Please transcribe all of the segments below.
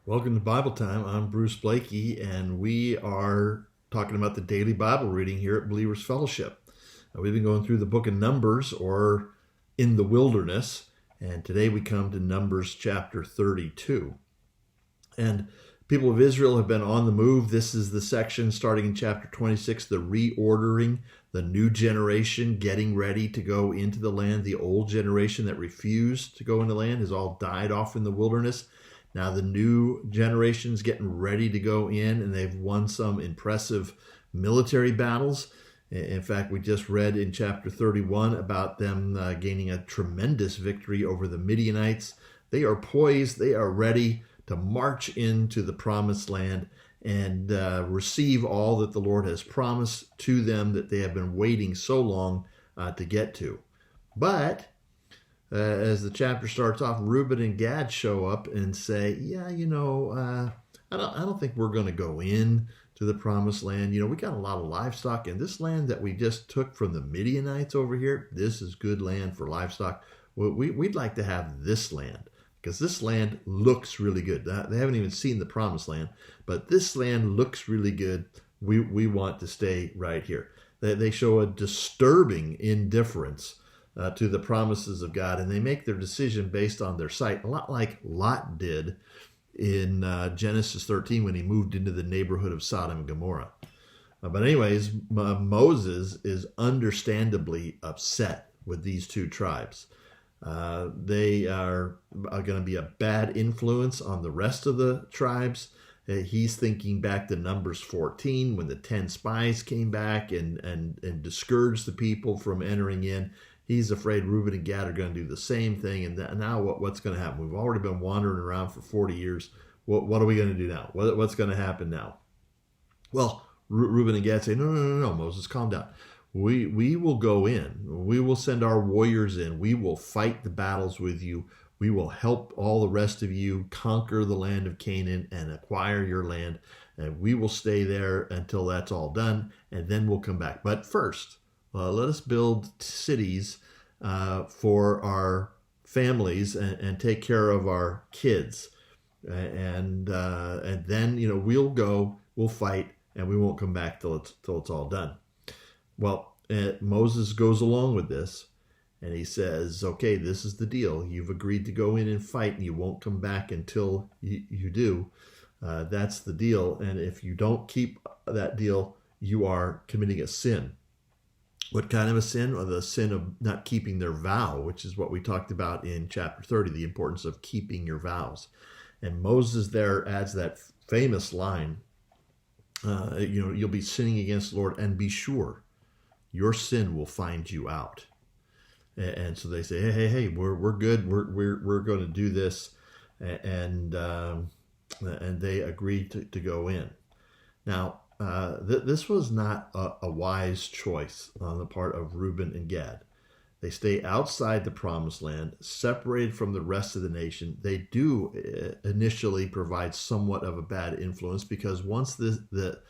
Welcome to Bible Time. I'm Bruce Blakey, and we are talking about the daily Bible reading here at Believers Fellowship. We've been going through the book of Numbers, or in the wilderness, and today we come to Numbers chapter 32. And people of Israel have been on the move. This is the section starting in chapter 26, the reordering, the new generation getting ready to go into the land. The old generation that refused to go into the land has all died off in the wilderness. Now the new generation's getting ready to go in, and they've won some impressive military battles. In fact, we just read in chapter 31 about them gaining a tremendous victory over the Midianites. They are poised, they are ready to march into the promised land and receive all that the Lord has promised to them that they have been waiting so long to get to. But as the chapter starts off, Reuben and Gad show up and say, I don't think we're going to go in to the promised land. We got a lot of livestock, and this land that we just took from the Midianites over here, this is good land for livestock. We'd like to have this land because this land looks really good. They haven't even seen the promised land, but this land looks really good. We want to stay right here. They show a disturbing indifference to the promises of God, and they make their decision based on their sight, a lot like Lot did in Genesis 13 when he moved into the neighborhood of Sodom and Gomorrah. But anyways, Moses is understandably upset with these two tribes. They are going to be a bad influence on the rest of the tribes. He's thinking back to Numbers 14 when the 10 spies came back and discouraged the people from entering in. He's afraid Reuben and Gad are going to do the same thing. And now what's going to happen? We've already been wandering around for 40 years. What are we going to do now? What's going to happen now? Well, Reuben and Gad say, no, Moses, calm down. We will go in. We will send our warriors in. We will fight the battles with you. We will help all the rest of you conquer the land of Canaan and acquire your land. And we will stay there until that's all done. And then we'll come back. But first, let us build cities for our families and take care of our kids. And then, we'll go, we'll fight, and we won't come back till it's all done. Well, Moses goes along with this, and he says, okay, this is the deal. You've agreed to go in and fight, and you won't come back until you do. That's the deal. And if you don't keep that deal, you are committing a sin. What kind of a sin? Well, the sin of not keeping their vow, which is what we talked about in chapter 30, the importance of keeping your vows. And Moses there adds that famous line, you'll be sinning against the Lord, and be sure your sin will find you out. And so they say, hey, we're good. We're going to do this. And they agree to go in. Now, this was not a wise choice on the part of Reuben and Gad. They stay outside the promised land, separated from the rest of the nation. They do initially provide somewhat of a bad influence because once the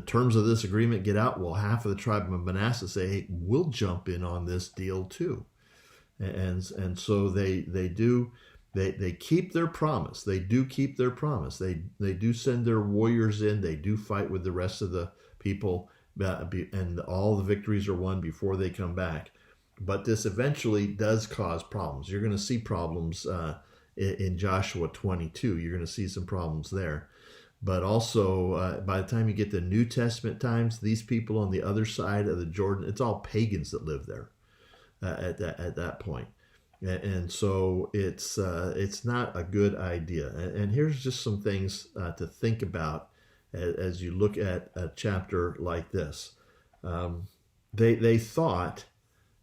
terms of this agreement get out, well, half of the tribe of Manasseh say, hey, we'll jump in on this deal too. And so they do. They keep their promise. They do keep their promise. They do send their warriors in. They do fight with the rest of the people, and all the victories are won before they come back. But this eventually does cause problems. You're going to see problems in Joshua 22. You're going to see some problems there. But also, by the time you get to New Testament times, these people on the other side of the Jordan, it's all pagans that live there at that point. And so it's not a good idea. And here's just some things to think about as you look at a chapter like this. They thought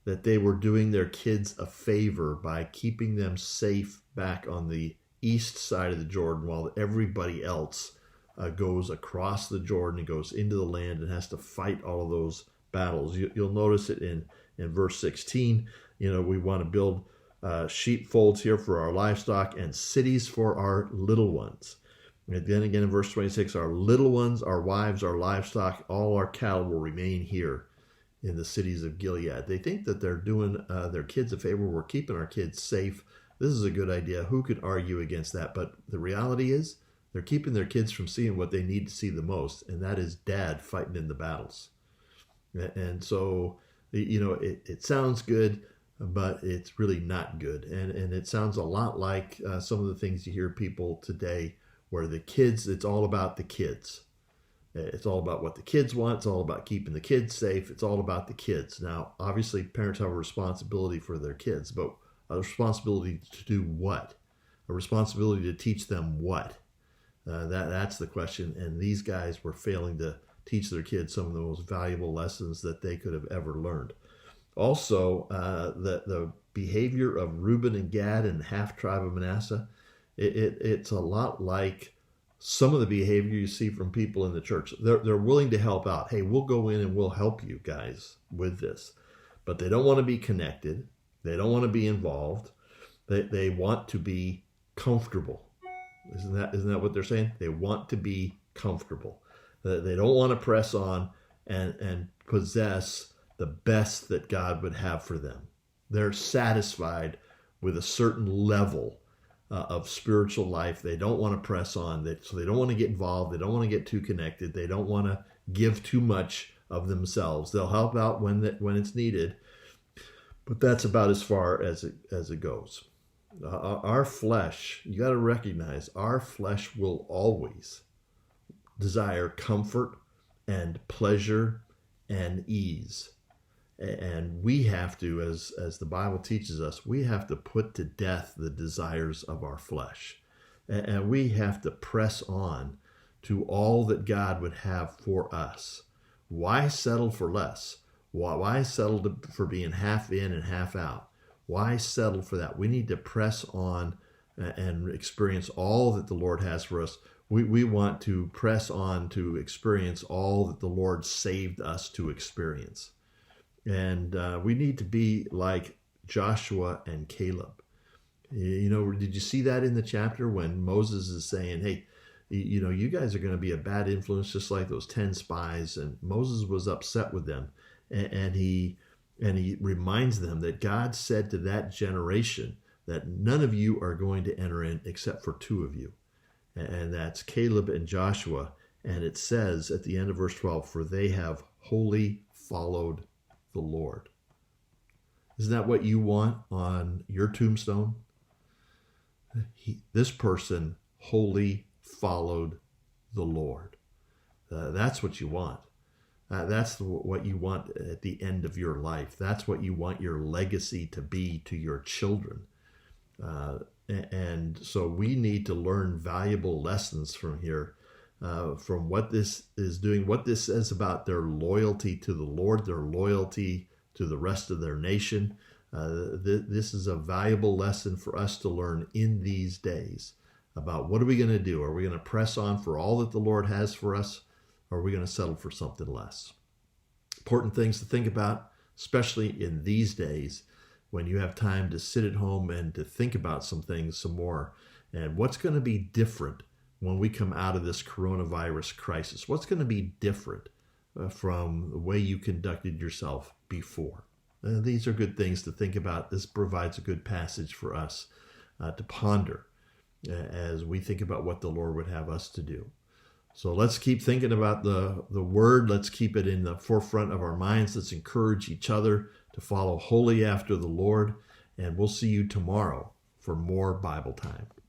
that they were doing their kids a favor by keeping them safe back on the east side of the Jordan while everybody else goes across the Jordan and goes into the land and has to fight all of those battles. You'll notice it in verse 16. We want to build sheepfolds here for our livestock and cities for our little ones. And then again in verse 26, our little ones, our wives, our livestock, all our cattle will remain here in the cities of Gilead. They think that they're doing their kids a favor. We're keeping our kids safe. This is a good idea. Who could argue against that? But the reality is They're keeping their kids from seeing what they need to see the most, and that is dad fighting in the battles. And so, it sounds good, but it's really not good. And it sounds a lot like some of the things you hear people today, where the kids, it's all about the kids. It's all about what the kids want. It's all about keeping the kids safe. It's all about the kids. Now, obviously, parents have a responsibility for their kids, but a responsibility to do what? A responsibility to teach them what? That's the question. And these guys were failing to teach their kids some of the most valuable lessons that they could have ever learned. Also, the behavior of Reuben and Gad and half tribe of Manasseh, it's a lot like some of the behavior you see from people in the church. They're willing to help out. Hey, we'll go in and we'll help you guys with this. But they don't want to be connected. They don't want to be involved. They want to be comfortable. Isn't that what they're saying? They want to be comfortable. They don't want to press on and possess the best that God would have for them. They're satisfied with a certain level of spiritual life. They don't want to press on. So they don't want to get involved. They don't want to get too connected. They don't want to give too much of themselves. They'll help out when it's needed, but that's about as far as it goes. Our flesh, you got to recognize, our flesh will always desire comfort and pleasure and ease. And we have to, as the Bible teaches us, we have to put to death the desires of our flesh. And we have to press on to all that God would have for us. Why settle for less? Why settle for being half in and half out? Why settle for that? We need to press on and experience all that the Lord has for us. We want to press on to experience all that the Lord saved us to experience. And we need to be like Joshua and Caleb. Did you see that in the chapter when Moses is saying, hey, you guys are going to be a bad influence just like those 10 spies. And Moses was upset with them. And he reminds them that God said to that generation that none of you are going to enter in except for 2 of you. And that's Caleb and Joshua. And it says at the end of verse 12, for they have wholly followed the Lord. Isn't that what you want on your tombstone? This person wholly followed the Lord. That's what you want. That's what you want at the end of your life. That's what you want your legacy to be to your children. And so we need to learn valuable lessons from here, from what this is doing, what this says about their loyalty to the Lord, their loyalty to the rest of their nation. This is a valuable lesson for us to learn in these days about what are we going to do? Are we going to press on for all that the Lord has for us? Or are we going to settle for something less? Important things to think about, especially in these days when you have time to sit at home and to think about some things some more. And what's going to be different when we come out of this coronavirus crisis? What's going to be different from the way you conducted yourself before? These are good things to think about. This provides a good passage for us to ponder as we think about what the Lord would have us to do. So let's keep thinking about the Word. Let's keep it in the forefront of our minds. Let's encourage each other to follow wholly after the Lord. And we'll see you tomorrow for more Bible time.